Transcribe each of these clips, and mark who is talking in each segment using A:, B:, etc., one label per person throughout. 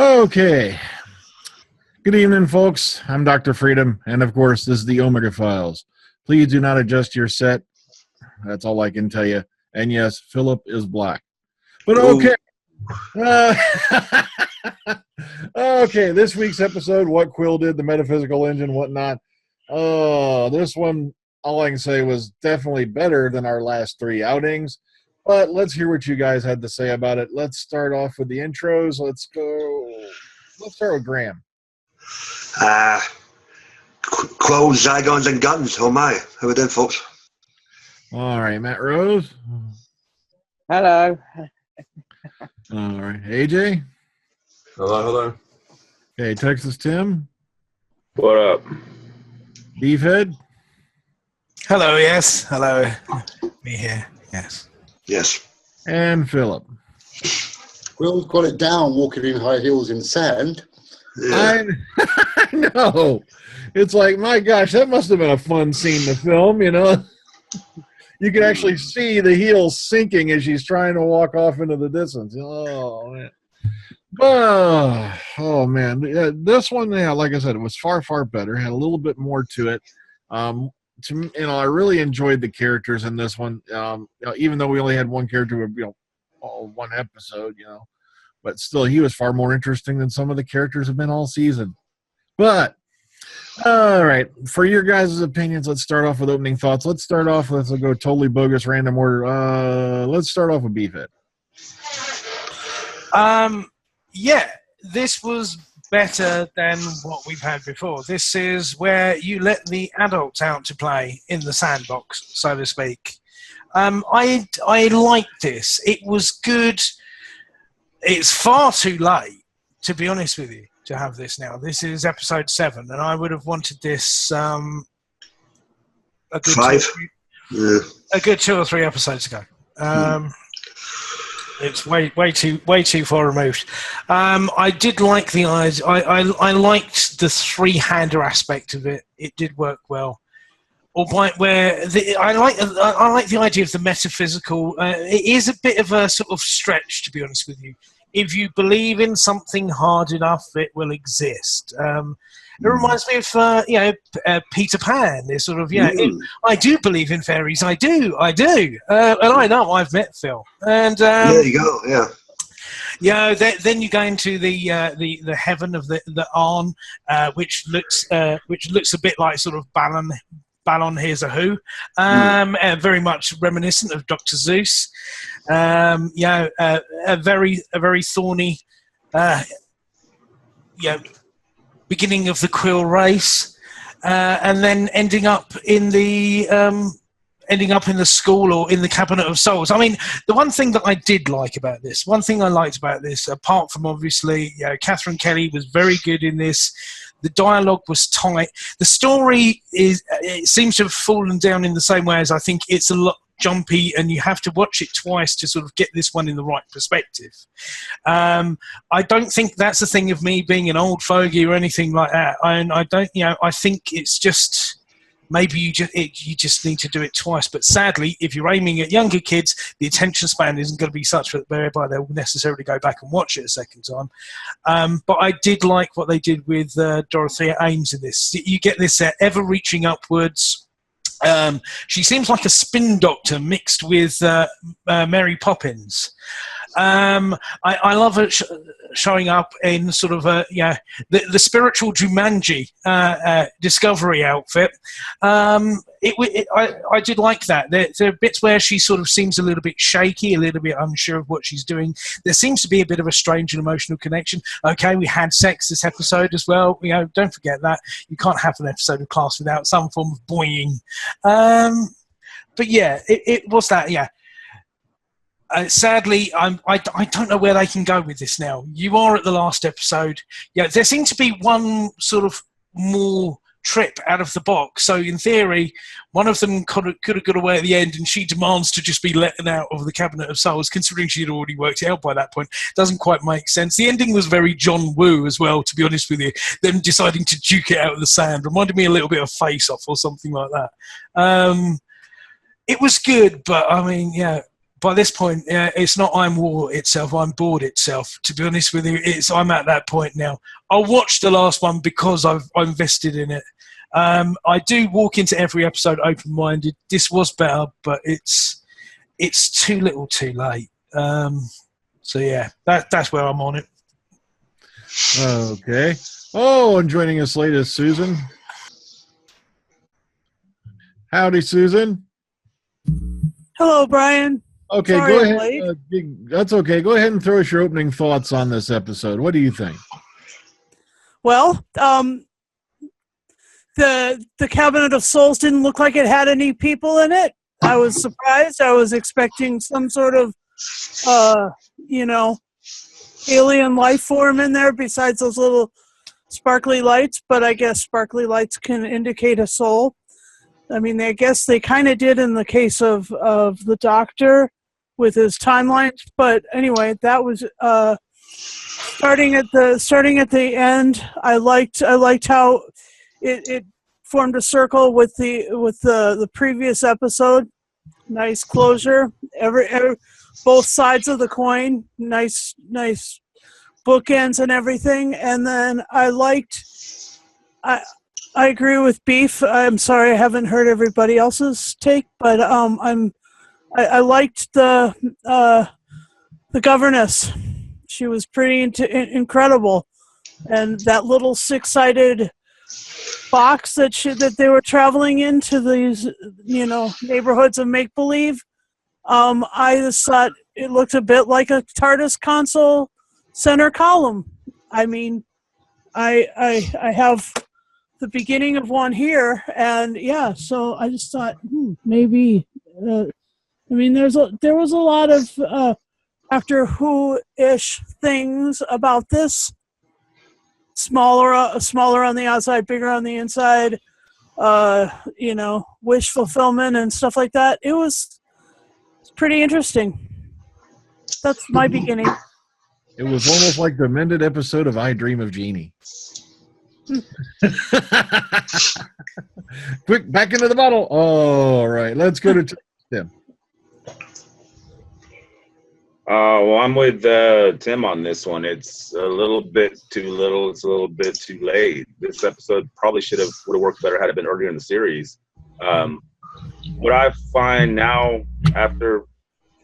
A: Okay. Good evening, folks. I'm Dr. Freedom, and of course, this is the Omega Files. Please do not adjust your set. That's all I can tell you. And yes, Philip is black. But okay. Okay, this week's episode, what Quill did, the metaphysical engine, whatnot. This one, all I can say was definitely better than our last three outings. But let's hear what you guys had to say about it. Let's start off with the intros. Let's start with Graham.
B: Quills, Zygons, and Guns. Oh my. How we doing, folks?
A: All right, Matt Rose.
C: Hello.
A: All right, AJ.
D: Hello.
A: Okay, Texas Tim.
D: What up?
A: Beefhead.
E: Hello, yes. Hello. Me here, yes.
B: Yes.
A: And Philip.
F: Will's got it down walking in high heels in sand.
B: Yeah.
A: I know. It's like, my gosh, that must have been a fun scene to film, you know? You can actually see the heels sinking as she's trying to walk off into the distance. Oh, man. Oh man. Yeah, this one, yeah, like I said, it was far, far better. Had a little bit more to it. I really enjoyed the characters in this one. Even though we only had one character, one episode, but still, he was far more interesting than some of the characters have been all season. But all right, for your guys' opinions, let's start off with opening thoughts. Let's go totally bogus, random order. Let's start off with Beefhead.
E: Yeah, this was better than what we've had before. This is where you let the adults out to play in the sandbox, so to speak. I liked this. It was good. It's far too late, to be honest with you, to have this now. This is episode 7, and I would have wanted this a good
B: 5.
E: a good 2 or 3 episodes ago. It's way too far removed. I did like the eyes. I liked the 3-hander aspect of it. It did work well. Albeit I like the idea of the metaphysical. It is a bit of a sort of stretch, to be honest with you. If you believe in something hard enough, it will exist. It reminds me of Peter Pan. It's sort of I do believe in fairies. I do, and I know I've met Phil. And
B: there you go. Yeah.
E: Then you go into the heaven of the Arn, which looks a bit like sort of Ballon Here's a Who, very much reminiscent of Dr. Zeus. A very thorny, beginning of the Quill race, and then ending up in the school or in the Cabinet of Souls. I mean, the one thing that I did like about this, apart from obviously, Catherine Kelly was very good in this. The dialogue was tight. The story it seems to have fallen down in the same way as I think it's a lot jumpy, and you have to watch it twice to sort of get this one in the right perspective. I don't think that's a thing of me being an old fogey or anything like that. I don't, I think it's just maybe you just need to do it twice. But sadly, if you're aiming at younger kids, the attention span isn't going to be such that whereby they'll necessarily go back and watch it a second time. But I did like what they did with Dorothea Ames in this. You get this ever reaching upwards. She seems like a spin doctor mixed with Mary Poppins. I love her showing up in sort of the spiritual Jumanji Discovery outfit. I did like that. There are bits where she sort of seems a little bit shaky, a little bit unsure of what she's doing. There seems to be a bit of a strange and emotional connection. Okay, we had sex this episode as well. Don't forget that. You can't have an episode of Class without some form of boing. But yeah, it was that, yeah. Sadly, I don't know where they can go with this now. You are at the last episode. Yeah, there seemed to be one sort of more trip out of the box. So in theory, one of them could have got away at the end, and she demands to just be let out of the Cabinet of Souls, considering she had already worked it out by that point. Doesn't quite make sense. The ending was very John Woo as well, to be honest with you. Them deciding to duke it out of the sand reminded me a little bit of Face Off or something like that. It was good, but I mean, yeah. by this point, it's not I'm war itself, I'm bored itself. To be honest with you, I'm at that point now. I'll watch the last one because I'm invested in it. I do walk into every episode open-minded. This was better, but it's too little too late. So yeah, that's where I'm on it.
A: Okay. Oh, and joining us late is Susan. Howdy, Susan.
G: Hello, Brian.
A: Okay,
G: Sorry
A: go
G: I'm
A: ahead.
G: late.
A: That's okay. Go ahead and throw us your opening thoughts on this episode. What do you think?
G: Well, the Cabinet of Souls didn't look like it had any people in it. I was surprised. I was expecting some sort of, alien life form in there besides those little sparkly lights, but I guess sparkly lights can indicate a soul. I mean, I guess they kind of did in the case of the Doctor with his timelines, but anyway, that was starting at the end. I liked how it formed a circle with the previous episode. Nice closure. Every both sides of the coin. Nice bookends and everything. And then I agree with Beef. I'm sorry I haven't heard everybody else's take, but I liked the governess. She was pretty incredible, and that little six-sided box that they were traveling into these neighborhoods of make believe. I just thought it looked a bit like a TARDIS console center column. I mean, I have the beginning of one here, and yeah, so I just thought maybe. I mean, there was a lot of Doctor Who-ish things about this. Smaller on the outside, bigger on the inside. Wish fulfillment and stuff like that. It's pretty interesting. That's my beginning.
A: It was almost like the amended episode of I Dream of Jeannie. Quick, back into the bottle. All right, let's go to Tim.
D: Well, I'm with Tim on this one. It's a little bit too little. It's a little bit too late. This episode probably would have worked better had it been earlier in the series. What I find now, after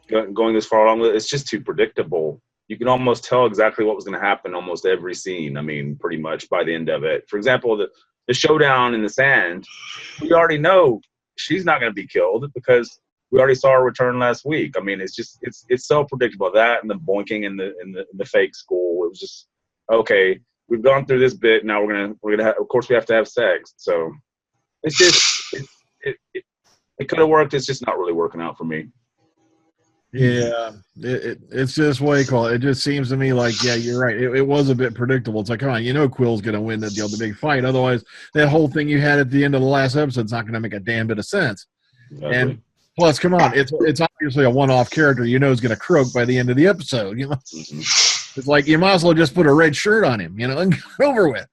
D: going this far along with it, it's just too predictable. You can almost tell exactly what was going to happen almost every scene. I mean, pretty much by the end of it. For example, the showdown in the sand, we already know she's not going to be killed because we already saw her return last week. I mean, it's so predictable. That and the boinking in the fake school. It was just okay. We've gone through this bit. Now we're gonna have, of course we have to have sex. So it's just it could have worked. It's just not really working out for me.
A: Yeah, it's just what you call it. It just seems to me like, yeah, you're right. It was a bit predictable. It's like, come on, Quill's going to win the big fight. Otherwise, that whole thing you had at the end of the last episode is not going to make a damn bit of sense. Exactly. And plus, come on, it's obviously a one-off character. Is going to croak by the end of the episode. It's like you might as well just put a red shirt on him, and get it over with.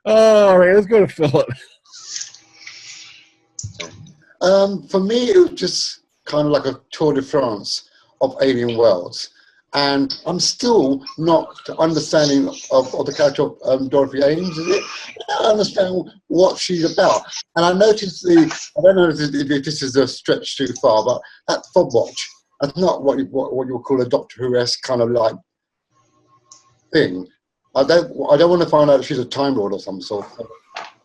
A: All right, let's go to Philip.
F: For me, it was just kind of like a tour de France of alien worlds, and I'm still not understanding of the character of Dorothy Ames. Is it? I don't understand what she's about, and I noticed I don't know if this is a stretch too far, but that fob watch. That's not what you would call a Doctor Who-esque kind of like thing. I don't want to find out if she's a Time Lord or some sort. I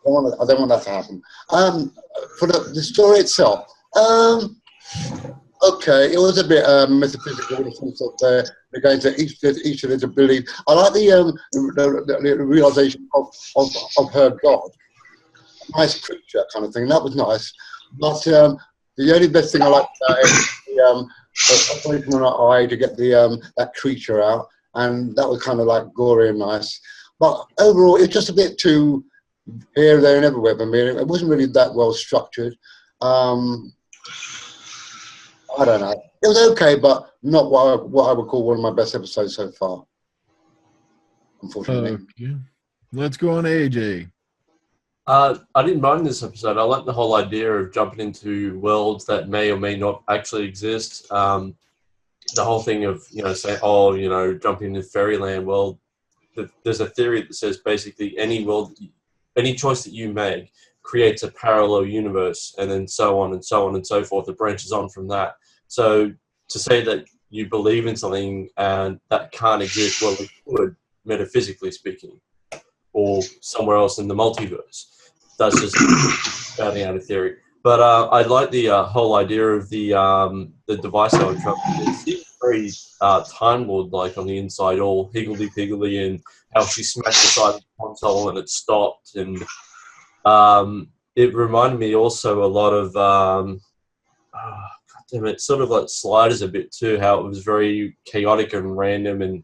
F: don't want that to happen. For the story itself. Okay, it was a bit metaphysical in the sense that they're going to each of them to believe. I like the realization of her God, nice creature kind of thing. That was nice, but the only best thing I liked about it is the operation on her eye to get that creature out, and that was kind of like gory and nice. But overall, it's just a bit too here, there, and everywhere for me. It wasn't really that well structured. I don't know. It was okay, but not what I would call one of my best episodes so far, unfortunately.
A: Okay. Let's go on AJ.
H: I didn't mind this episode. I like the whole idea of jumping into worlds that may or may not actually exist. the whole thing of, saying, oh, jump into fairyland. Well, there's a theory that says basically any choice that you make creates a parallel universe, and then so on and so on and so forth. It branches on from that. So to say that you believe in something and that can't exist, well, it could, metaphysically speaking, or somewhere else in the multiverse. That's just spouting out a theory. But I like the whole idea of the device I would travel. It seems very Time Lord-like on the inside, all higgledy-piggledy, and how she smashed the side of the console and it stopped. And it reminded me also a lot of, God damn it, sort of like Sliders a bit too, how it was very chaotic and random, and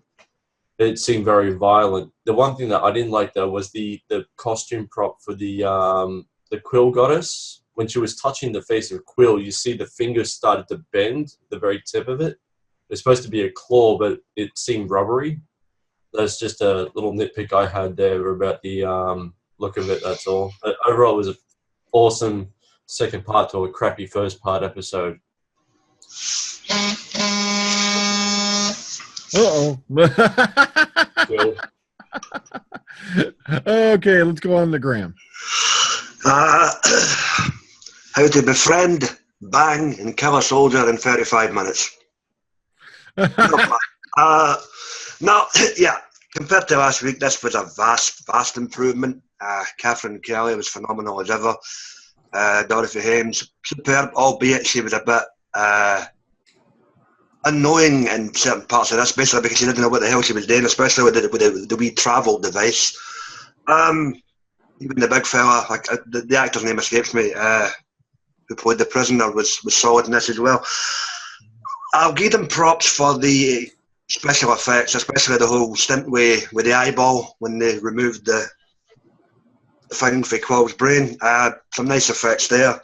H: it seemed very violent. The one thing that I didn't like, though, was the costume prop for the Quill goddess. When she was touching the face of Quill, you see the fingers started to bend, the very tip of it. It's supposed to be a claw, but it seemed rubbery. That's just a little nitpick I had there about the look of it, that's all. But overall, it was an awesome second part to a crappy first part episode.
A: Uh-oh. Okay, let's go on to Graham.
B: How to befriend, bang, and kill a soldier in 35 minutes. Compared to last week, this was a vast improvement. Catherine Kelly was phenomenal as ever. Dorothy Hames, superb, albeit she was a bit annoying in certain parts of this, basically because she didn't know what the hell she was doing, especially with the wee travel device. Even the big fella, the actor's name escapes me, who played the prisoner, was solid in this as well. I'll give them props for the special effects, especially the whole stint with the eyeball when they removed the thing for Quill's brain. Some nice effects there.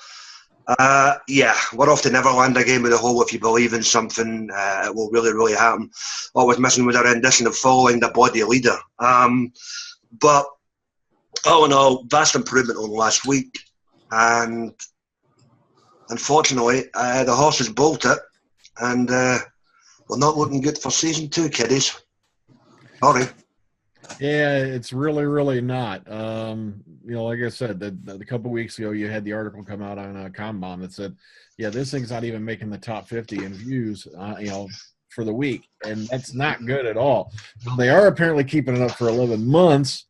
B: We're off to Neverland again with the whole if you believe in something, it will really, really happen. What was missing was a rendition of Following the Body Leader. But all in all, vast improvement on last week. And unfortunately, the horses bolted, and we're not looking good for season 2, kiddies. Sorry.
A: Yeah, it's really, really not. Like I said, the couple weeks ago, you had the article come out on Combom that said, yeah, this thing's not even making the top 50 in views, for the week, and that's not good at all. They are apparently keeping it up for 11 months,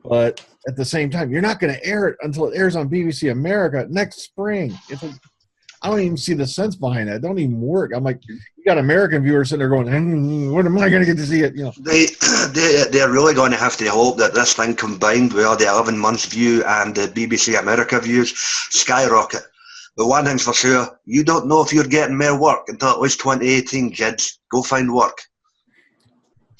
A: but at the same time, you're not going to air it until it airs on BBC America next spring. I don't even see the sense behind that. It don't even work. I'm like, you got American viewers sitting there going, when am I going to get to see it?
B: They're really going to have to hope that this thing combined with all the 11 months view and the BBC America views skyrocket. But one thing's for sure, you don't know if you're getting more work until at least 2018, kids. Go find work.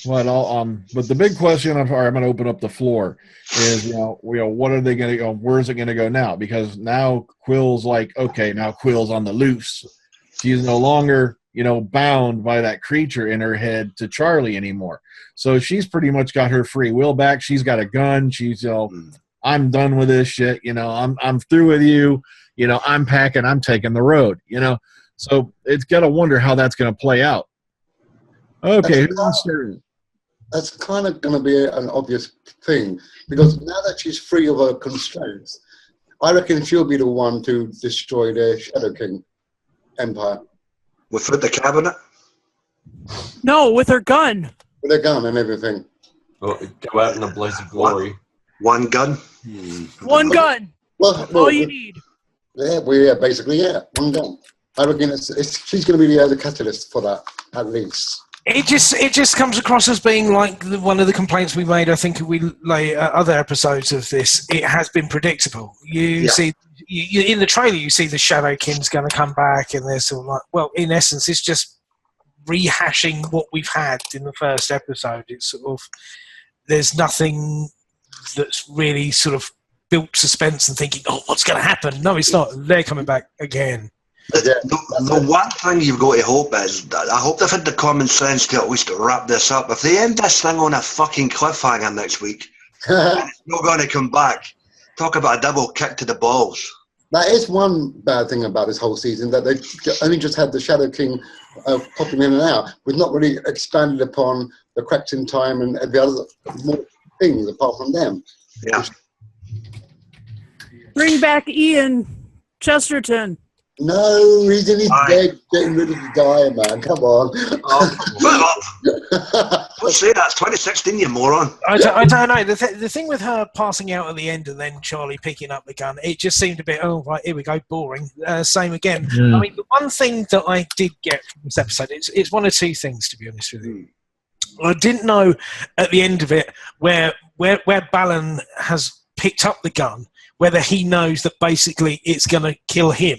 A: Well, but the big question, I'm going to open up the floor, is, what are they going to go? Where's it going to go now? Because now Quill's like, okay, now Quill's on the loose. She's no longer, bound by that creature in her head to Charlie anymore. So she's pretty much got her free will back. She's got a gun. She's, I'm done with this shit. I'm through with you. I'm packing. I'm taking the road. So it's got to wonder how that's going to play out. Okay,
F: that's kind of going to be an obvious thing, because now that she's free of her constraints, I reckon she'll be the one to destroy the Shadow King empire.
B: Without the cabinet?
G: No, with her gun.
F: With her gun and everything.
H: Well, go out in a blaze of glory.
B: One gun?
G: One gun.
F: Well,
G: all you need.
F: Yeah, basically, one gun. I reckon she's going to be the catalyst for that, at least.
E: It just comes across as being like one of the complaints we made. I think other episodes of this. It has been predictable. See, in the trailer, you see the Shadow King's going to come back, and they're sort of like, well, in essence, it's just rehashing what we've had in the first episode. It's sort of, there's nothing that's really sort of built suspense and thinking, oh, what's going to happen? No, it's not. They're coming back again.
B: The one thing you've got to hope is, I hope they've had the common sense to at least wrap this up. If they end this thing on a fucking cliffhanger next week, and it's not going to come back, talk about a double kick to the balls.
F: That is one bad thing about this whole season, that they only just had the Shadow King popping in and out. We've not really expanded upon the cracks in time and the other more things apart from them.
B: Yeah.
G: Bring back Ian Chesterton.
F: No, he's in his bed getting rid of the guy, man. Come on.
B: Shut up. What's say that's 2016, you moron.
E: I don't know. The thing with her passing out at the end and then Charlie picking up the gun, it just seemed a bit, oh, right, here we go, boring. Same again.
A: Yeah.
E: I mean, the one thing that I did get from this episode, it's one of two things, to be honest with you. I didn't know at the end of it where Balin has picked up the gun, whether he knows that basically it's going to kill him,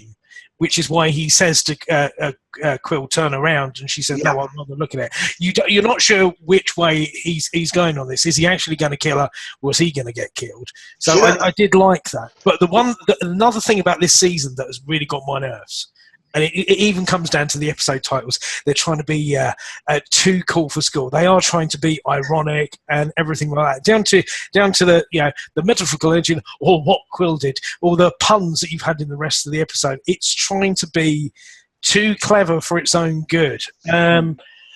E: which is why he says to Quill, turn around, and she says, no, I'm not going to look at it. You're not sure which way he's going on this. Is he actually going to kill her, or is he going to get killed? So I did like that. But another thing about this season that has really got my nerves, and it even comes down to the episode titles. They're trying to be too cool for school. They are trying to be ironic and everything like that. Down to the the metaphorical legend, or what Quill did, or the puns that you've had in the rest of the episode. It's trying to be too clever for its own good.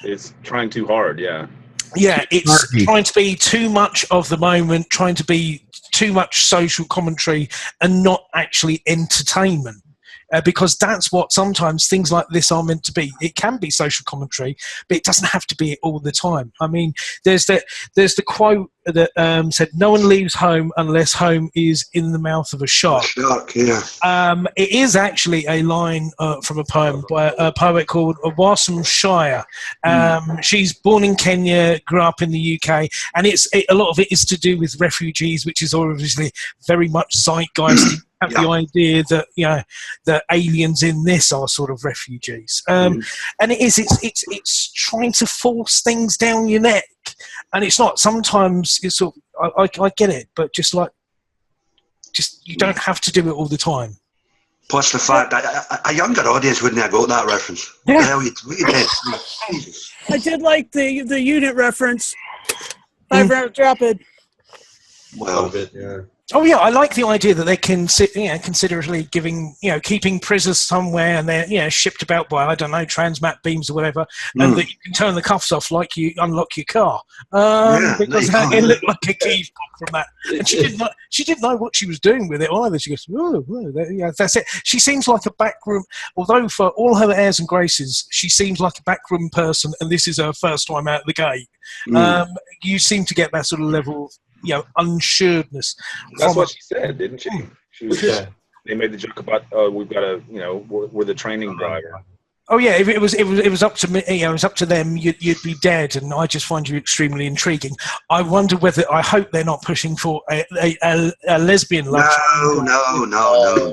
D: It's trying too hard. Yeah.
E: Yeah, it's trying to be too much of the moment, trying to be too much social commentary, and not actually entertainment. Because that's what sometimes things like this are meant to be. It can be social commentary, but it doesn't have to be it all the time. I mean, there's the quote that said, "No one leaves home unless home is in the mouth of a shark."
B: Shark, yeah.
E: It is actually a line from a poem by a poet called Wasam Shire. She's born in Kenya, grew up in the UK, and a lot of it is to do with refugees, which is obviously very much zeitgeist. The idea that the aliens in this are sort of refugees, and it's trying to force things down your neck, and it's not. Sometimes it's sort of, I get it, but just you don't have to do it all the time.
B: Plus the fact that a younger audience wouldn't have got that reference.
E: Yeah.
B: What the hell you did?
G: I did like the unit reference. Drop it.
B: Well,
H: yeah.
E: Oh yeah, I like the idea that they can considerately keeping prisoners somewhere, and they're shipped about by, I don't know, transmat beams or whatever, and that you can turn the cuffs off like you unlock your car, because it looked like a key from that. And she didn't know what she was doing with it either. She goes, that's it. She seems like a backroom, although for all her airs and graces, she seems like a backroom person, and this is her first time out the gate. You seem to get that sort of level of unsureness.
D: That's what she said, didn't she? They made the joke about we've got we're the training driver.
E: Oh yeah, if it was up to me, it was up to them, you'd be dead, and I just find you extremely intriguing. I wonder whether, I hope they're not pushing for a lesbian love.
B: No.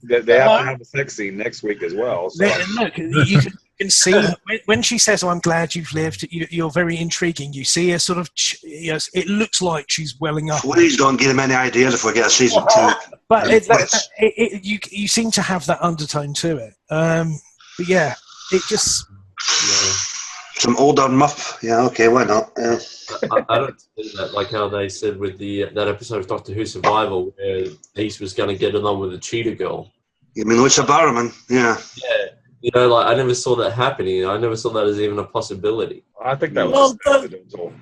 D: They have to have a sex scene next week as well. So.
E: Look, you can see when she says, "Oh, I'm glad you've lived." You're very intriguing. You see her sort of. Yes, it looks like she's welling up.
B: Please don't give them any ideas if we get a season 2.
E: But you seem to have that undertone to it. But yeah, it just.
B: Some older muff. Yeah, okay, why not? Yeah.
H: I don't see that, like how they said with that episode of Doctor Who Survival, where Ace was going to get along with the cheetah girl.
B: You mean it's a barman? Yeah.
H: Yeah. I never saw that happening. I never saw that as even a possibility.
D: I think that was accidental.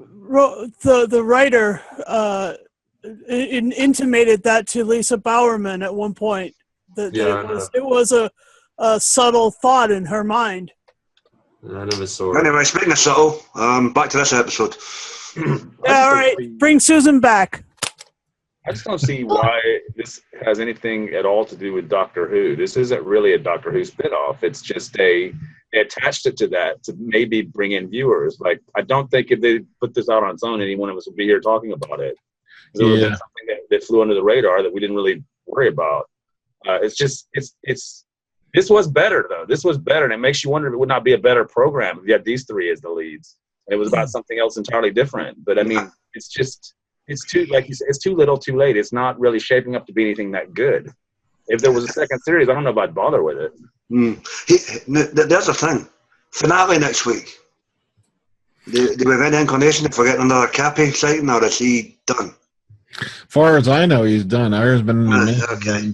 G: The writer intimated that to Lisa Bowerman at one point. It was a subtle thought in her mind.
H: I never saw it.
B: Anyway, speaking of subtle, back to this episode.
G: All right, bring Susan back.
D: I just don't see why this has anything at all to do with Doctor Who. This isn't really a Doctor Who spinoff. It's just they attached it to that to maybe bring in viewers. Like, I don't think if they put this out on its own, any one of us would be here talking about it. It would have been something that flew under the radar that we didn't really worry about. This was better, though. This was better, and it makes you wonder if it would not be a better program if you had these three as the leads. And it was about something else entirely different. But, I mean, it's too, like you said, it's too little, too late. It's not really shaping up to be anything that good. If there was a second series, I don't know if I'd bother with it.
B: There's the thing. Finale next week. Do we have any inclination if we're getting another Cappy sighting, or is he done?
A: As far as I know, he's done. Ira's been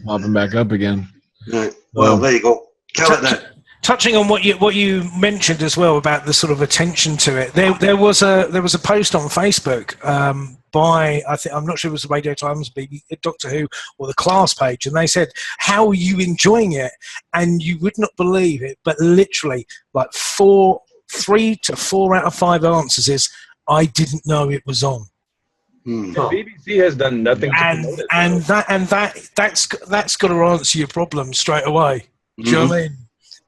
A: popping back up again.
B: Right. Well, there you go. Kill it then.
E: touching on what you mentioned as well about the sort of attention to it, there was a post on Facebook by, I'm not sure it was the Radio Times, Doctor Who, or the Class page, and they said, "How are you enjoying it?" And you would not believe it, but literally like 3 to 4 out of 5 answers is, "I didn't know it was on."
D: The BBC has done nothing to promote it,
E: that's got to answer your problem straight away. Do you know what I mean?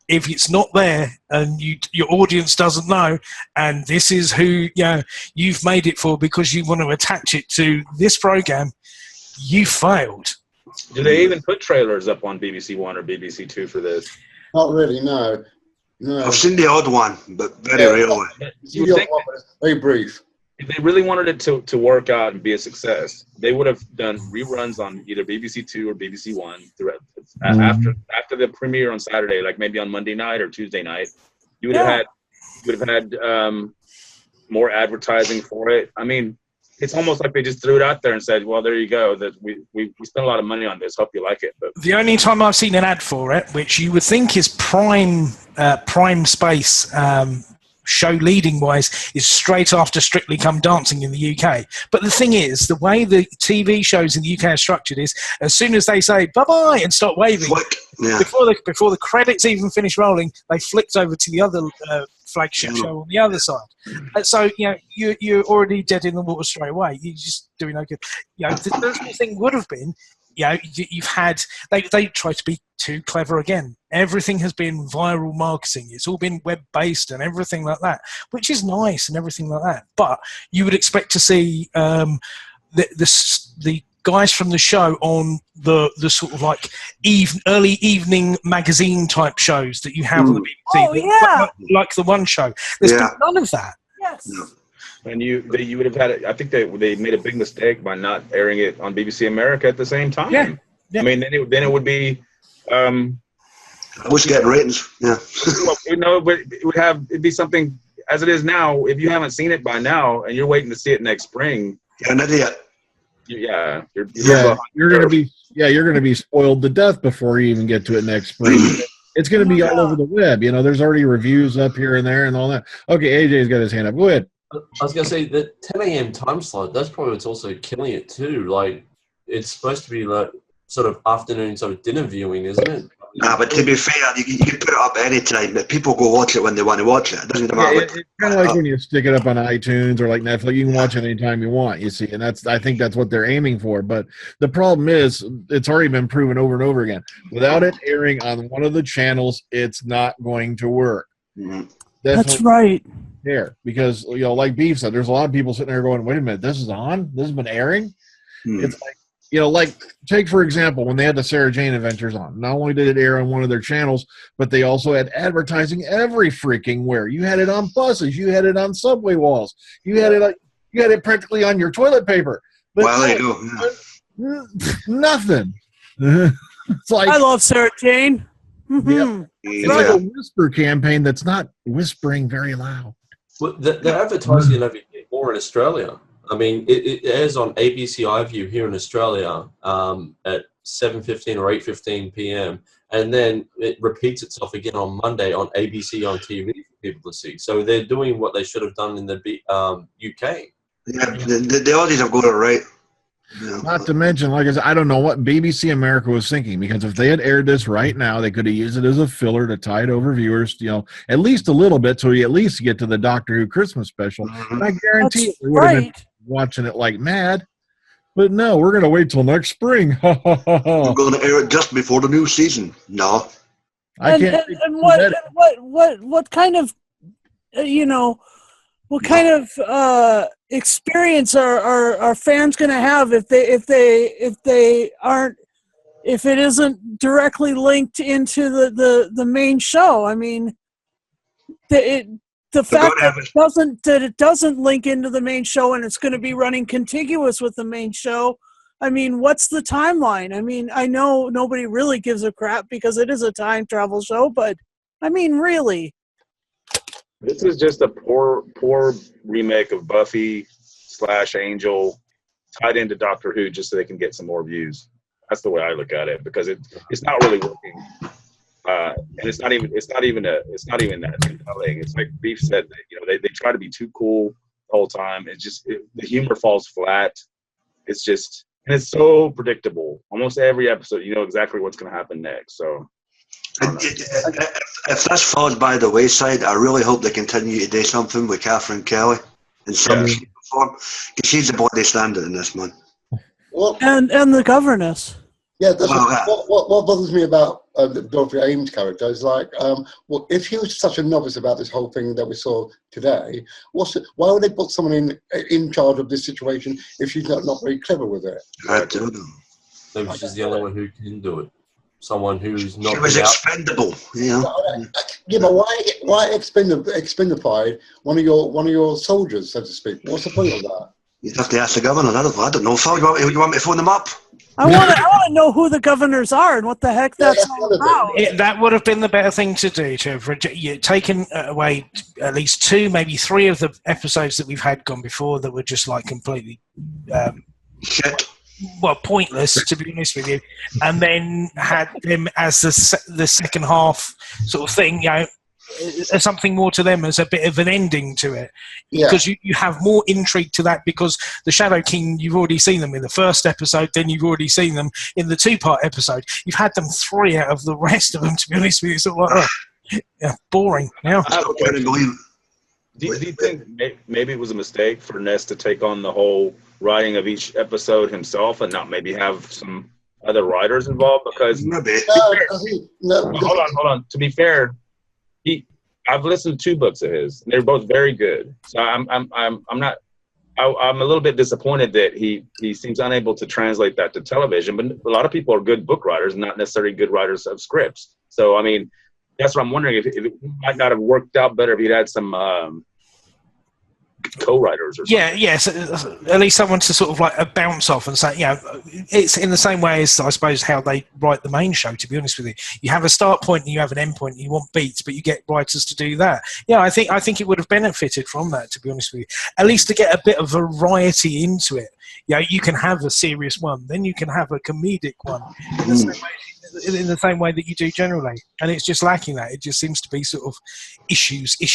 E: If it's not there and your audience doesn't know, and this is who you've made it for because you want to attach it to this program, you failed.
D: Do they even put trailers up on BBC One or BBC Two for this?
F: Not really, no.
B: I've seen the odd one, but very rarely.
D: You think
F: very brief.
D: if they really wanted it to work out and be a success, they would have done reruns on either BBC Two or BBC One throughout after the premiere on Saturday, like maybe on Monday night or Tuesday night. You would have had more advertising for it. I mean, it's almost like they just threw it out there and said, "Well, there you go. That we spent a lot of money on this. Hope you like it." But
E: the only time I've seen an ad for it, which you would think is prime space show leading wise, is straight after Strictly Come Dancing in the UK. But the thing is, the way the TV shows in the UK are structured is, as soon as they say bye bye and start waving, before the credits even finish rolling, they flicked over to the other flagship show on the other side. So you're already dead in the water straight away. You're just doing no good. The sensible thing would have been, you've had they try to be too clever again. Everything has been viral marketing. It's all been web-based and everything like that, which is nice and everything like that. But you would expect to see the guys from the show on the sort of like early evening magazine type shows that you have on the BBC, like the One Show. There's been none of that.
G: Yes.
B: No.
D: And you would have had it. I think they made a big mistake by not airing it on BBC America at the same time.
E: Yeah.
D: I mean, then it would be.
B: I was getting ratings. Yeah.
D: Well, it'd be something as it is now. If you haven't seen it by now and you're waiting to see it next spring,
B: Yeah, not yet.
A: You're gonna be spoiled to death before you even get to it next spring. It's gonna be all over the web. There's already reviews up here and there and all that. Okay, AJ's got his hand up. Go ahead.
H: I was going to say that 10 a.m. time slot, that's probably what's also killing it too. Like, it's supposed to be like sort of afternoon sort of dinner viewing, isn't it?
B: Nah, but to be fair, you can put it up any time, but people go watch it when they want to watch it. It doesn't matter.
A: It's kind of like when you stick it up on iTunes or like Netflix. You can watch it anytime you want, you see, and I think that's what they're aiming for. But the problem is, it's already been proven over and over again. Without it airing on one of the channels, it's not going to work.
B: Mm-hmm.
G: That's right.
A: Here, because like Beef said, there's a lot of people sitting there going, "Wait a minute, this is on? This has been airing?" It's like, like take for example when they had the Sarah Jane Adventures on. Not only did it air on one of their channels, but they also had advertising every freaking where. You had it on buses, you had it on subway walls, you had it practically on your toilet paper. But
B: they do.
A: Nothing. It's like,
G: I love Sarah Jane. Mm-hmm.
A: It's like a whisper campaign that's not whispering very loud.
H: Well, the advertising of it more in Australia. I mean, it airs on ABC iView here in Australia at 7:15 or 8:15 p.m. and then it repeats itself again on Monday on ABC on TV for people to see. So they're doing what they should have done in the UK.
B: Yeah, the Aussies have got it right. Yeah.
A: Not to mention, like I said, I don't know what BBC America was thinking, because if they had aired this right now, they could have used it as a filler to tide over viewers, at least a little bit, so you at least get to the Doctor Who Christmas special. And I guarantee we would have been watching it like mad. But no, we're going to wait till next spring.
B: We're going to air it just before the new season. No.
A: I can't.
G: And what kind of, what kind of experience are fans going to have if it isn't directly linked into the main show? I mean, the fact that it doesn't link into the main show and it's going to be running contiguous with the main show. I mean, what's the timeline? I mean, I know nobody really gives a crap because it is a time travel show, but I mean, really.
D: This is just a poor remake of Buffy / Angel tied into Doctor Who just so they can get some more views. That's the way I look at it, because it's not really working. and it's not even that compelling. It's like Beef said, they try to be too cool the whole time. The humor falls flat. It's just, and it's so predictable. Almost every episode, you know exactly what's going to happen next. So,
B: if this falls by the wayside, I really hope they continue to do something with Catherine Kelly in some shape or form, because she's the body standard in this, man.
F: Well,
G: And the governess.
F: yeah, that's what bothers me about Dorothy Ames' character is like, well, if he was such a novice about this whole thing that we saw today, why would they put someone in charge of this situation if she's not very clever with it?
B: I don't know.
H: Maybe she's the only one who can do it. Someone who's not.
B: She was expendable, you know.
F: Yeah, but why expendify one of your soldiers, so to speak? What's the point of that?
B: You'd have to ask the governor. I don't know. Phil, you want me to phone them up?
G: I want to know who the governors are and what the heck that's all about.
E: That would have been the better thing to do, to have taken away at least 2, maybe 3 of the episodes that we've had gone before that were just like completely
B: Shit.
E: well, pointless, to be honest with you, and then had them as the second half sort of thing, as something more to them, as a bit of an ending to it.
F: Yeah.
E: Because you have more intrigue to that, because the Shadow King, you've already seen them in the first episode, then you've already seen them in the 2-part episode. You've had them 3 out of the rest of them, to be honest with you. It's sort of like, boring now.
B: I can't believe it.
D: Do you think maybe it was a mistake for Ness to take on the whole writing of each episode himself and not maybe have some other writers involved? Because
B: Maybe.
D: hold on. To be fair, I've listened to 2 books of his, and they're both very good. So I'm a little bit disappointed that he seems unable to translate that to television. But a lot of people are good book writers, not necessarily good writers of scripts. So I mean, that's what I'm wondering, if it might not have worked out better if he'd had some co-writers or something.
E: Yeah, yes, at least someone to sort of like bounce off and say, it's in the same way as, I suppose, how they write the main show, to be honest with you. You have a start point and you have an end point and you want beats, but you get writers to do that. Yeah, I think it would have benefited from that, to be honest with you. At least to get a bit of variety into it. You can have a serious one, then you can have a comedic one, in the same way that you do generally. And it's just lacking that. It just seems to be sort of issues.
F: It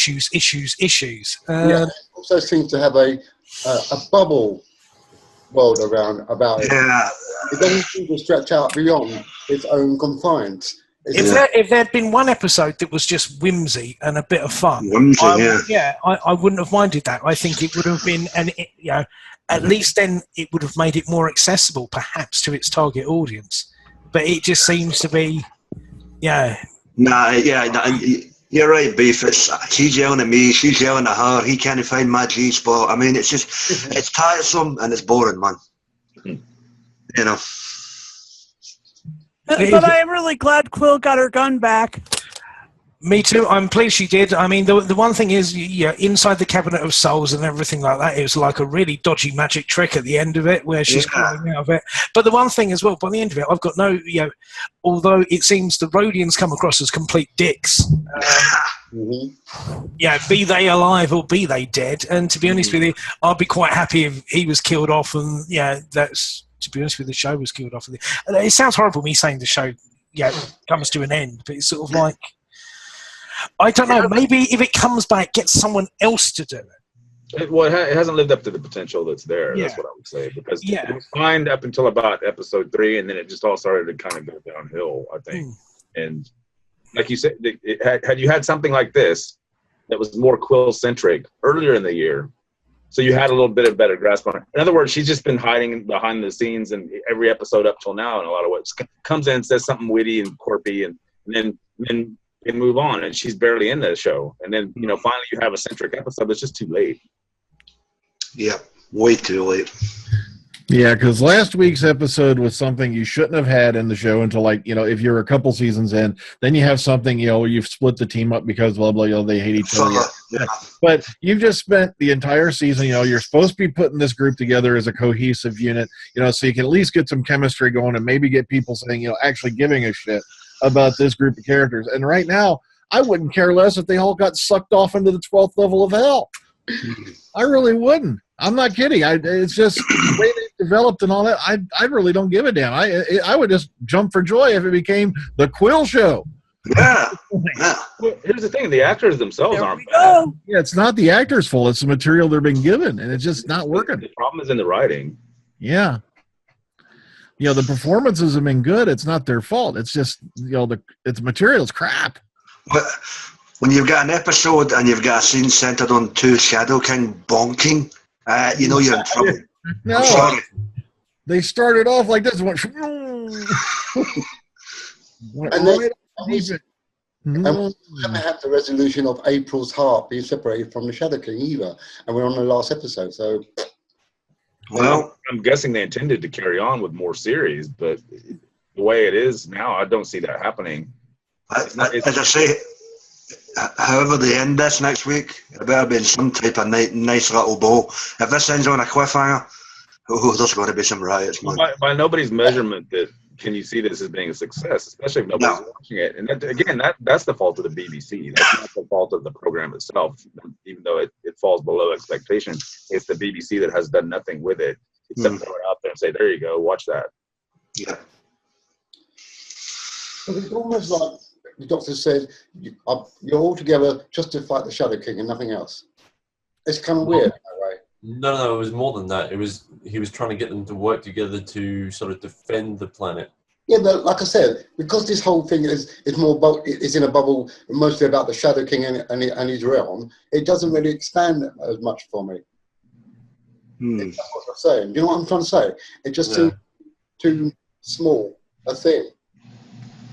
F: also seems to have a bubble world about it.
B: Yeah.
F: It doesn't seem to stretch out beyond its own confines.
E: If there'd been one episode that was just whimsy and a bit of fun, I wouldn't have minded that. I think it would have been, at least then it would have made it more accessible, perhaps, to its target audience. But it just seems to be,
B: you're right, Beef. She's yelling at me, she's yelling at her. He can't find my G spot. I mean, it's just, it's tiresome and it's boring, man. You know.
G: But I am really glad Quill got her gun back.
E: Me too. I'm pleased she did. I mean, the one thing is, inside the Cabinet of Souls and everything like that, it was like a really dodgy magic trick at the end of it, where she's crawling out of it. But the one thing as well, by the end of it, I've got no, although it seems the Rhodians come across as complete dicks. Be they alive or be they dead. And to be honest with you, I'd be quite happy if he was killed off, and that's, to be honest with you, the show was killed off. It sounds horrible me saying the show comes to an end, but it's sort of like, I don't know, maybe if it comes back, get someone else to do it.
D: It hasn't lived up to the potential that's there. That's what I would say, because it was fine up until about episode 3, and then it just all started to kind of go downhill, I think. And like you said, had you had something like this that was more Quill-centric earlier in the year, so you had a little bit of better grasp on it. In other words, she's just been hiding behind the scenes in every episode up till now in a lot of ways. Comes in, says something witty and quirky, and then and move on, and she's barely in the show. And then, finally you have a centric episode. It's just too late.
B: Yeah, way too late.
A: Yeah, because last week's episode was something you shouldn't have had in the show until, if you're a couple seasons in, then you have something, where you've split the team up because blah, blah, they hate each other.
B: Yeah.
A: But you've just spent the entire season, you're supposed to be putting this group together as a cohesive unit, so you can at least get some chemistry going and maybe get people saying, actually giving a shit about this group of characters. And right now, I wouldn't care less if they all got sucked off into the 12th level of hell. I really wouldn't. I'm not kidding. It's just the way they developed and all that. I really don't give a damn. I would just jump for joy if it became the Quill show.
B: Yeah. Yeah.
D: Well, here's the thing: the actors themselves
G: There
D: aren't
G: we
D: bad.
G: go.
A: Yeah, it's not the actor's fault. It's the material they're being given, and it's just not working.
D: The problem is in the writing.
A: Yeah. The performances have been good. It's not their fault. It's just, it's material's crap.
B: But when you've got an episode and you've got a scene centered on two Shadow King bonking, you know you're in trouble.
A: No,
B: I'm sorry.
A: they started off like this. Went
F: And then-
A: right deep it.
F: And we haven't had the resolution of April's heart being separated from the Shadow King either. And we're on the last episode, so
B: Well,
D: I'm guessing they intended to carry on with more series, but the way it is now, I don't see that happening.
B: as I say, however they end this next week, it better be in some type of nice little bow. If this ends on a cliffhanger, there's going to be some riots, man.
D: By nobody's measurement, that can you see this as being a success, especially if nobody's watching it. And that's the fault of the BBC. That's not the fault of the program itself, even though it falls below expectation. It's the BBC that has done nothing with it except throw it out there and say, there you go, watch that.
B: Yeah.
F: it's almost like the Doctor said, you're all together just to fight the Shadow King and nothing else. It's kind of weird in that way.
H: No, it was more than that. He was trying to get them to work together to sort of defend the planet.
F: Yeah, but like I said, because this whole thing is in a bubble, mostly about the Shadow King and his realm, it doesn't really expand as much for me. That's what I'm saying. Do you know what I'm trying to say? It just seems too small a thing.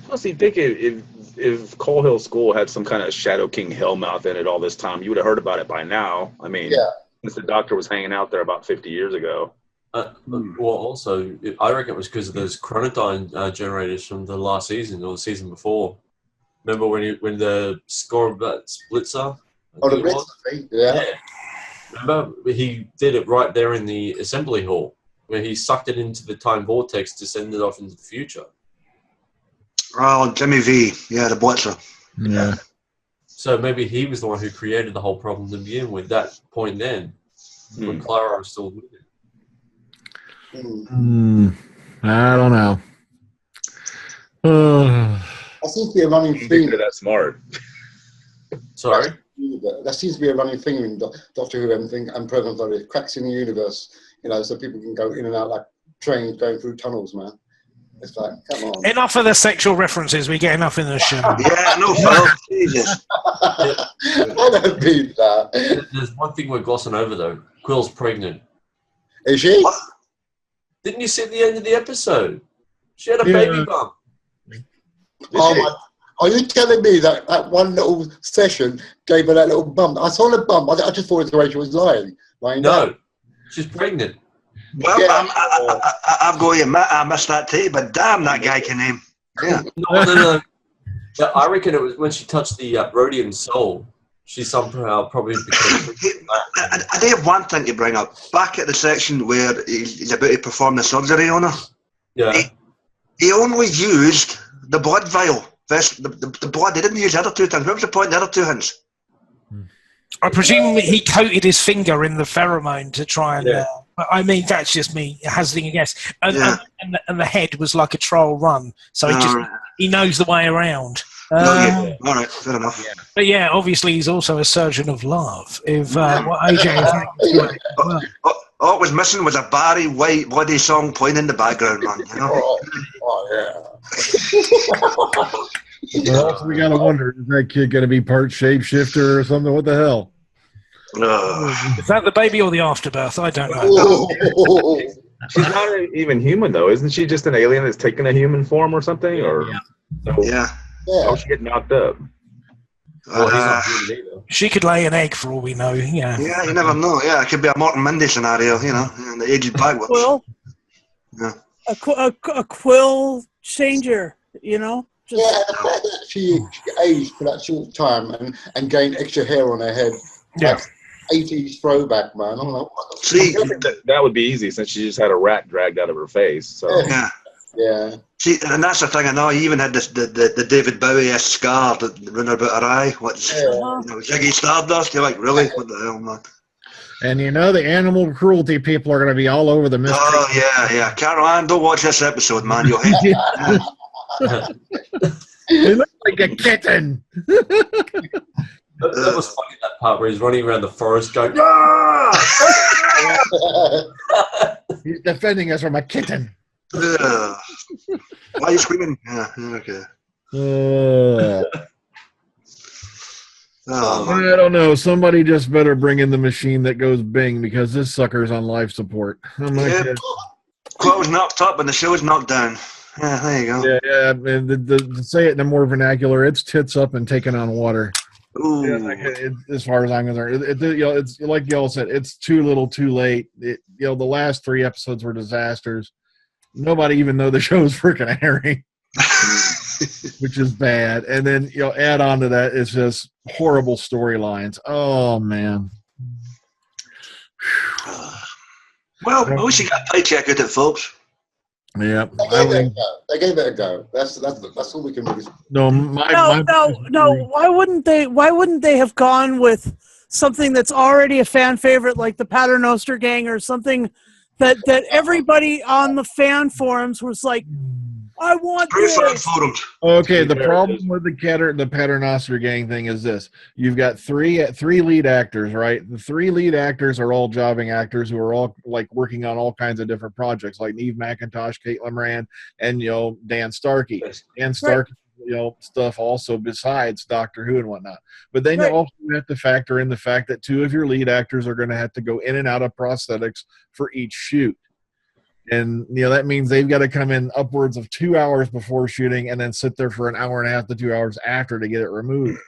D: Plus, you think if Coal Hill School had some kind of Shadow King Hellmouth in it all this time, you would have heard about it by now. I mean, since the Doctor was hanging out there about 50 years ago.
H: Well, also, I reckon it was because of those chronodyne generators from the last season or the season before. Remember when the score of that Splitzer?
F: Oh, the Blitzer thing? Yeah.
H: Remember, he did it right there in the assembly hall, where he sucked it into the time vortex to send it off into the future.
B: Oh, Jimmy V. Yeah, the Blitzer.
A: Yeah.
H: So maybe he was the one who created the whole problem to begin with. That point then, when Clara was still with him.
A: I don't know.
F: That seems to be a running theme.
D: That smart.
H: Sorry?
F: That seems to be a running thing in Doctor Who and programs like this. Cracks in the universe, so people can go in and out like trains going through tunnels, man. It's like, come on.
E: Enough of the sexual references. We get enough in the show.
B: Yeah, no, Phil. Jesus.
F: I don't mean that.
H: There's one thing we're glossing over, though. Quill's pregnant.
F: Is she?
B: What?
H: Didn't you see at the end of the episode? She had a baby bump.
F: Are you telling me that one little session gave her that little bump? I saw the bump. I just thought it was the way she was lying.
H: No, she's pregnant.
B: Well, I've got to admit, I missed that tape, but damn, that guy can aim. Yeah.
H: No. I reckon it was when she touched the Rhodian soul. She somehow probably became...
B: I do have one thing to bring up. Back at the section where he's about to perform the surgery on her, he only used the blood vial. The blood. He didn't use the other two things. What was the point of the other two hands?
E: I presume he coated his finger in the pheromone to try and... I mean, that's just me hazarding a guess. And the head was like a trial run, so he knows the way around.
B: All right, fair enough. Yeah.
E: But yeah, obviously he's also a surgeon of love. If what AJ is
B: all it was missing was a Barry White bloody song playing in the background, man.
A: Well, we gotta wonder, is that kid gonna be part shapeshifter or something? What the hell?
E: Is that the baby or the afterbirth? I don't know.
D: She's not even human, though. Isn't she just an alien that's taken a human form or something? How she get knocked up?
H: Well, he's not human either.
E: She could lay an egg for all we know. Yeah,
B: you never know. Yeah, it could be a Martin Mindy scenario, and the aged backwards.
G: Quill? A Quill changer, Just...
F: Yeah, the fact that she aged for that short time and gained extra hair on her head.
E: Yeah.
F: Like 80s throwback, man. I'm like,
B: see,
D: that would be easy since she just had a rat dragged out of her face. So
F: yeah.
B: See, and that's the thing. I know. He even had the David Bowie-esque scar running about her eye. Ziggy Stardust. You're like, really? What the hell, man?
A: And the animal cruelty people are going to be all over the mystery.
B: Oh yeah. Carol Ann, don't watch this episode, man. You'll hate it.
A: He looks like a kitten.
H: That was funny, that part where he's running around the forest going, "Ah!"
A: He's defending us from a kitten.
B: Why are you screaming? Yeah, okay.
A: I don't know. Somebody just better bring in the machine that goes bing because this sucker's on life support. I'm not kidding.
B: Quill's knocked up and the show's knocked down. Yeah, there you go.
A: Yeah. And to say it in a more vernacular, it's tits up and taking on water.
B: Ooh.
A: Yeah, as far as I'm concerned, it's like y'all said, it's too little, too late. The last 3 episodes were disasters. Nobody even know the show's freaking airing, which is bad. And then add on to that, it's just horrible storylines. Oh man.
B: Well, at least you got a paycheck at it, folks.
A: Yeah,
F: They gave it a go. That's all we can really.
A: No.
G: Why wouldn't they? Why wouldn't they have gone with something that's already a fan favorite, like the Paternoster Gang, or something that everybody on the fan forums was like, I want this.
A: Okay, the problem with the Paternoster Gang thing is this. You've got three lead actors, right? The 3 lead actors are all jobbing actors who are all like working on all kinds of different projects, like Neve McIntosh, Caitlin Moran, and Dan Starkey. Dan Starkey, stuff also besides Doctor Who and whatnot. But then you also have to factor in the fact that 2 of your lead actors are going to have to go in and out of prosthetics for each shoot. And, that means they've got to come in upwards of 2 hours before shooting and then sit there for an hour and a half to 2 hours after to get it removed.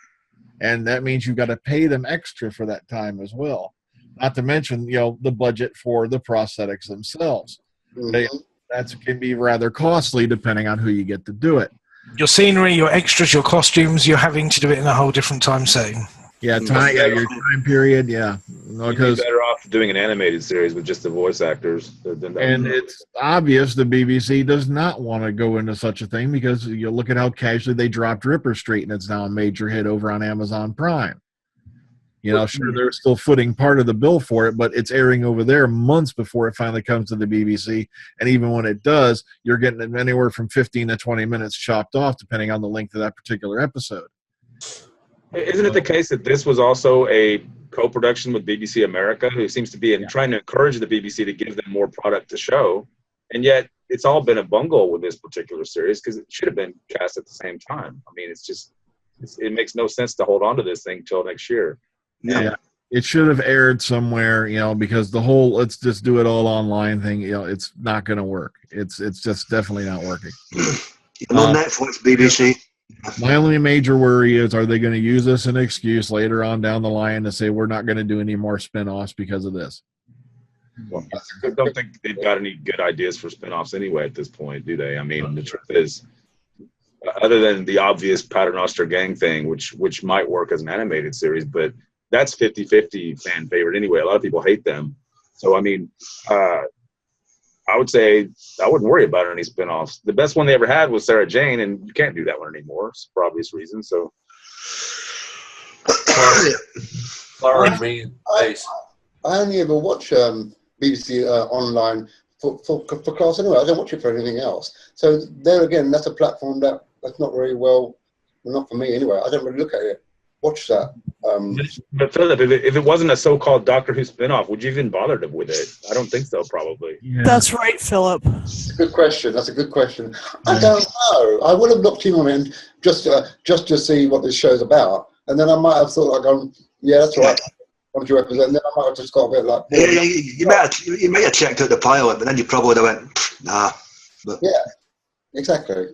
A: And that means you've got to pay them extra for that time as well. Not to mention, the budget for the prosthetics themselves.
F: Mm-hmm.
A: That can be rather costly depending on who you get to do it.
E: Your scenery, your extras, your costumes, you're having to do it in a whole different time setting.
A: Your time period, yeah.
D: You'd be better off doing an animated series with just the voice actors.
A: And it's obvious the BBC does not want to go into such a thing because you look at how casually they dropped Ripper Street, and it's now a major hit over on Amazon Prime. Sure, they're still footing part of the bill for it, but it's airing over there months before it finally comes to the BBC. And even when it does, you're getting anywhere from 15 to 20 minutes chopped off, depending on the length of that particular episode.
D: Isn't it the case that this was also a co-production with BBC America, who seems to be trying to encourage the BBC to give them more product to show, and yet it's all been a bungle with this particular series because it should have been cast at the same time. I mean, it makes no sense to hold on to this thing till next year.
A: Yeah. It should have aired somewhere, because the whole let's just do it all online thing, it's not going to work. It's just definitely not working.
B: On Netflix, BBC.
A: My only major worry is, are they going to use this as an excuse later on down the line to say we're not going to do any more spinoffs because of this?
D: Well, I don't think they've got any good ideas for spinoffs anyway at this point, do they? I mean, the truth is, other than the obvious Paternoster Gang thing, which might work as an animated series, but that's 50-50 fan favorite anyway. A lot of people hate them. So, I mean, I would say I wouldn't worry about any spinoffs. The best one they ever had was Sarah Jane, and you can't do that one anymore for obvious reasons. So,
F: I only ever watch BBC online for class anyway. I don't watch it for anything else. So there again, that's a platform that's not very well, not for me anyway. I don't really look at it. Watch that.
D: But Philip, if it wasn't a so-called Doctor Who spinoff, would you even bother with it? I don't think so, probably.
A: Yeah.
G: That's right, Philip.
F: That's a good question. I don't know. I would have looked in on it just to see what this show's about, and then I might have thought, yeah, that's right. Want to represent? And then I might have just got a bit like.
B: Yeah, you may have checked out the pilot, but then you probably would have went, nah. But.
F: Yeah, exactly.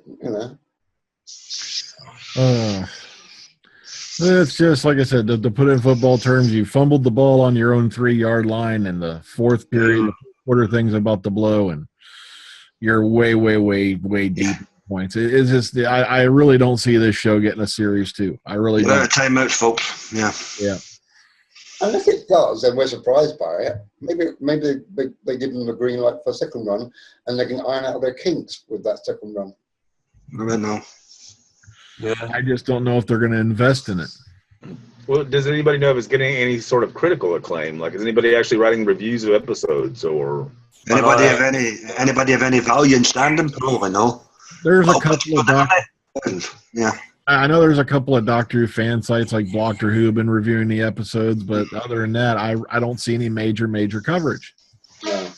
A: It's just like I said, to put it in football terms, you fumbled the ball on your own 3-yard line in the 4th period. Quarter things about to blow, and you're way, way, way, way deep points. It's just I really don't see this show getting a series 2. I really don't.
B: Timeouts, folks. Yeah.
F: Unless it does, and we're surprised by it. Maybe they give them a green light for a second run, and they can iron out their kinks with that second run.
B: I don't know.
H: Yeah.
A: I just don't know if they're going to invest in it.
D: Well, does anybody know if it's getting any sort of critical acclaim? Like, is anybody actually writing reviews of episodes, or
B: anybody have any value in standing? Probably no.
A: There's a couple of
B: Yeah.
A: I know there's a couple of Doctor Who fan sites like Doctor Who have been reviewing the episodes, but other than that, I don't see any major coverage.
F: Yeah.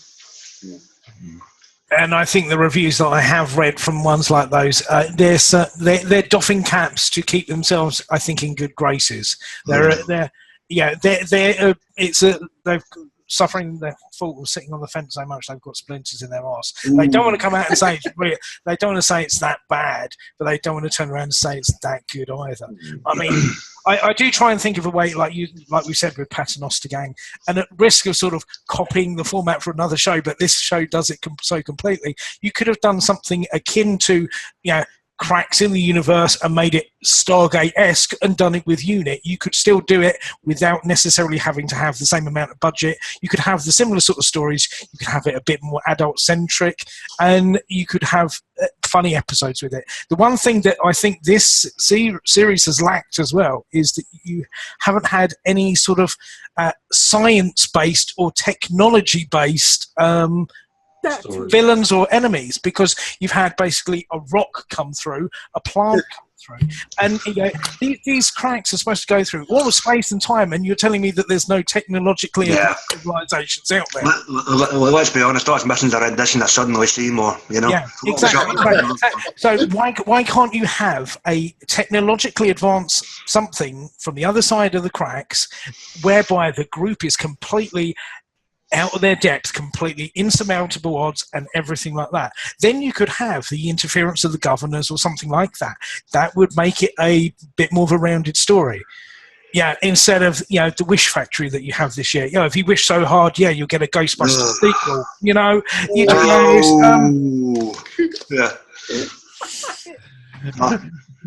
E: And I think the reviews that I have read from ones like those, they're doffing caps to keep themselves, I think, in good graces. They're suffering the fault of sitting on the fence so much they've got splinters in their arse. They don't want to come out and say they don't want to say it's that bad, but they don't want to turn around and say it's that good either. I mean, I do try and think of a way, like we said with Paternoster Gang, and at risk of sort of copying the format for another show, but this show does it so completely. You could have done something akin to, cracks in the universe and made it Stargate-esque and done it with UNIT. You could still do it without necessarily having to have the same amount of budget. You could have the similar sort of stories. You could have it a bit more adult-centric, and you could have funny episodes with it. The one thing that I think this series has lacked as well is that you haven't had any sort of science-based or technology-based villains or enemies, because you've had basically a rock come through, a plant come through, and these cracks are supposed to go through all of space and time, and you're telling me that there's no technologically advanced civilizations out there.
B: Well, let's be honest, what's missing is a rendition of Suddenly Seymour,
E: Yeah, exactly. So why can't you have a technologically advanced something from the other side of the cracks, whereby the group is completely out of their depth, completely insurmountable odds and everything like that? Then you could have the interference of the governors or something like that. That would make it a bit more of a rounded story. Yeah, instead of, the Wish Factory that you have this year. If you wish so hard, you'll get a Ghostbusters sequel.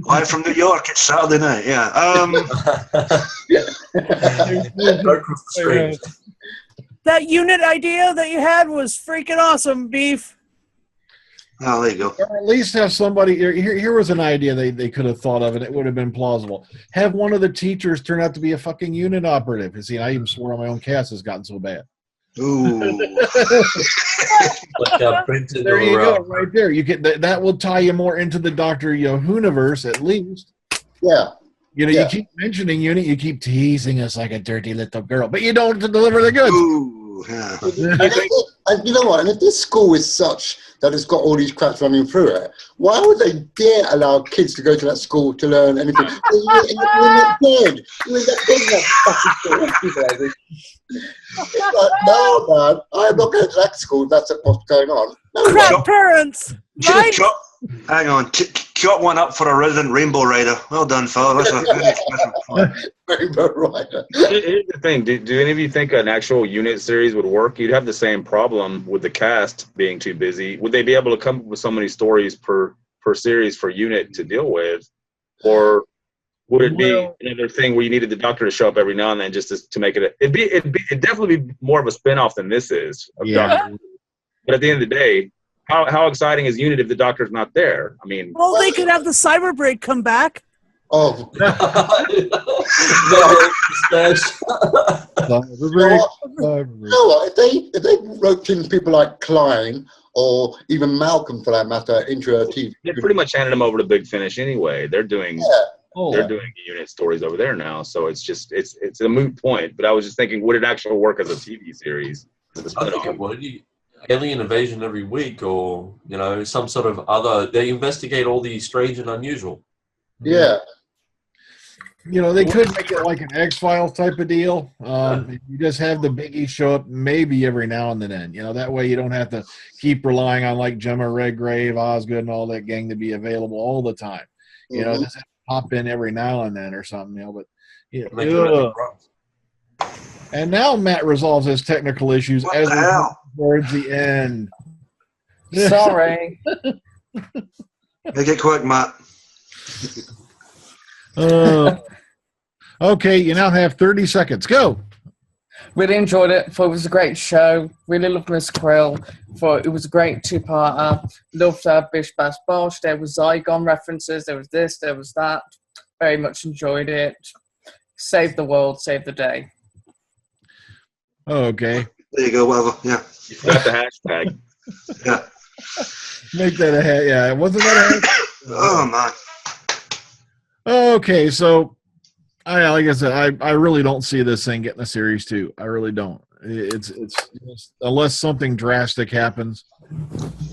B: Live from New York, it's Saturday night,
G: That unit idea that you had was freaking awesome, Beef.
B: Oh, there you go.
A: Or at least have somebody. Here was an idea they could have thought of, and it would have been plausible. Have one of the teachers turn out to be a fucking unit operative. You see, I even swore on my own cast has gotten so bad.
B: Ooh.
A: There you go, right there. You get that will tie you more into the Doctor Who-universe, at least.
F: Yeah.
A: You keep mentioning UNIT, you keep teasing us like a dirty little girl, but you don't deliver the goods.
B: Ooh, yeah.
F: And you know what? And if this school is such that it's got all these cracks running through it, why would they dare allow kids to go to that school to learn anything? You're not dead. You're in that fucking school. No, man, I'm not going to that school. That's what's going on. No,
G: crap parents, right?
B: Hang on. Chop one up for a resident Rainbow Rider. Well done, fella. That's a good expression.
F: Rainbow Rider.
D: Here's the thing. Do any of you think an actual unit series would work? You'd have the same problem with the cast being too busy. Would they be able to come up with so many stories per series for unit to deal with? Or would it be another thing where you needed the Doctor to show up every now and then just to make it it'd definitely be more of a spin-off than this is of Doctor. But at the end of the day, how exciting is UNIT if the Doctor's not there? I mean,
G: well, they could have the cyber break come back.
F: Oh,
B: you
F: know what? If they roped in people like Klein or even Malcolm, for that matter, into a TV,
D: they pretty much handed them over to Big Finish anyway. They're doing doing UNIT stories over there now, so it's a moot point. But I was just thinking, would it actually work as a TV series?
H: I think it would. Alien invasion every week, or some sort of other. They investigate all the strange and unusual.
F: Yeah.
A: They could make it like an X-Files type of deal. You just have the biggie show up maybe every now and then. That way you don't have to keep relying on like Gemma Redgrave, Osgood, and all that gang to be available all the time. Just have to pop in every now and then or something. But and now Matt resolves his technical issues as towards the end.
C: Sorry.
B: Make it quick, Matt.
A: Okay, you now have 30 seconds. Go.
C: Really enjoyed it. Thought it was a great show. Really loved Miss Quill. Thought it was a great two-parter. Loved Bish Bash Bosh. There was Zygon references. There was this. There was that. Very much enjoyed it. Save the world. Save the day.
A: Okay.
B: There you go. Whatever. Yeah.
D: You forgot the hashtag.
B: Yeah.
A: Make that a hashtag. Yeah. Wasn't that a hashtag?
B: Oh man.
A: Okay, so like I said, I really don't see this thing getting a series 2. I really don't. It's just, unless something drastic happens,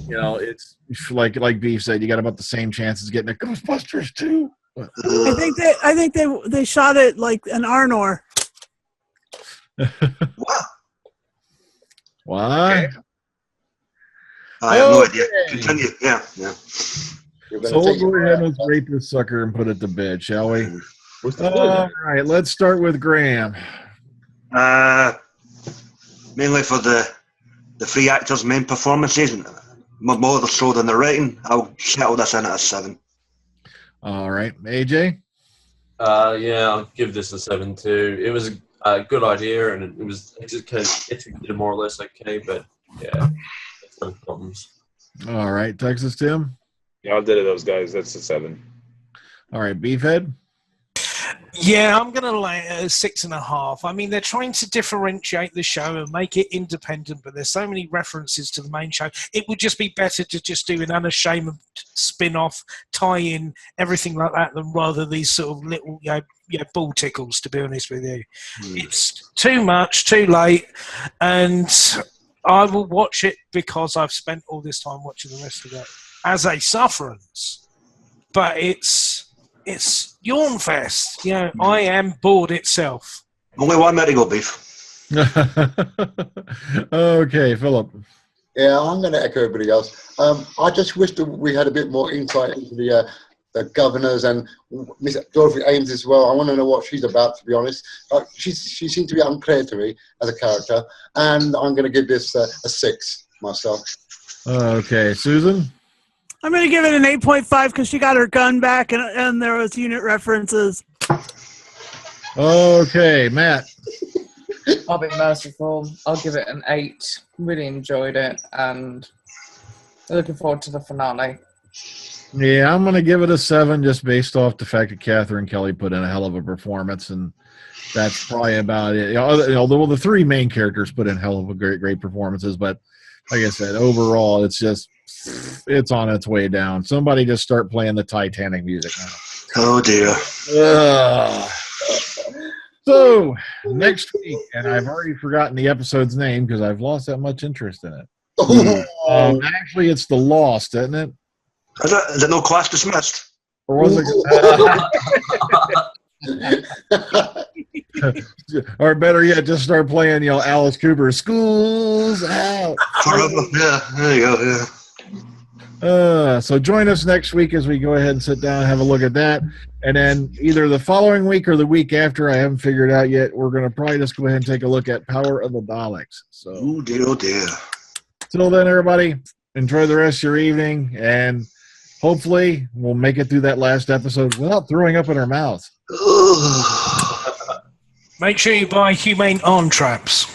A: it's like Beef said, you got about the same chances getting a Ghostbusters 2.
G: I think they shot it like an Arnor.
B: What?
A: Why?
B: Okay. I have no idea. Continue. Yeah.
A: So we'll go ahead and rape this sucker and put it to bed, shall we? All right, let's start with Graham.
B: Mainly for the three actors' main performances, more so than the writing, I'll settle this in at a 7.
A: All right, AJ?
H: Yeah, I'll give this a 7 too. It was a good idea, and it was executed more or less okay, but yeah, some problems.
A: All right, Texas Tim?
D: Yeah, I'll do those guys. That's a 7.
A: All right, Beefhead?
E: Yeah, I'm going to lay it at 6.5. I mean, they're trying to differentiate the show and make it independent, but there's so many references to the main show. It would just be better to just do an unashamed spin-off, tie-in, everything like that, than rather these sort of little ball tickles, to be honest with you. It's too much, too late, and I will watch it because I've spent all this time watching the rest of it as a sufferance. But it's yawn fest. I am bored itself.
B: Only one minute to go, Beef.
A: Okay, Philip.
F: Yeah, I'm going to echo everybody else. I just wish that we had a bit more insight into the governors and Miss Dorothy Ames as well. I want to know what she's about, to be honest. She seemed to be unclear to me as a character, and I'm going to give this a 6 myself.
A: Okay, Susan?
G: I'm going to give it an 8.5 because she got her gun back and there was unit references.
A: Okay, Matt?
C: I'll be merciful. I'll give it an 8. Really enjoyed it, and looking forward to the finale.
A: Yeah, I'm going to give it a 7 just based off the fact that Catherine Kelly put in a hell of a performance, and that's probably about it. Although the 3 main characters put in hell of a great performances, but like I said, overall, it's on its way down. Somebody just start playing the Titanic music now.
B: Oh, dear.
A: So, next week, and I've already forgotten the episode's name because I've lost that much interest in it. Actually, it's The Lost, isn't it?
B: Is it no class dismissed?
A: Or was it? Or better yet, just start playing, Alice Cooper, School's Out.
B: Yeah, there you go, yeah.
A: So join us next week as we go ahead and sit down and have a look at that. And then either the following week or the week after, I haven't figured out yet, we're going to probably just go ahead and take a look at Power of the Daleks. So,
B: oh dear.
A: Till then, everybody, enjoy the rest of your evening, and hopefully we'll make it through that last episode without throwing up in our mouths.
E: Make sure you buy humane arm traps.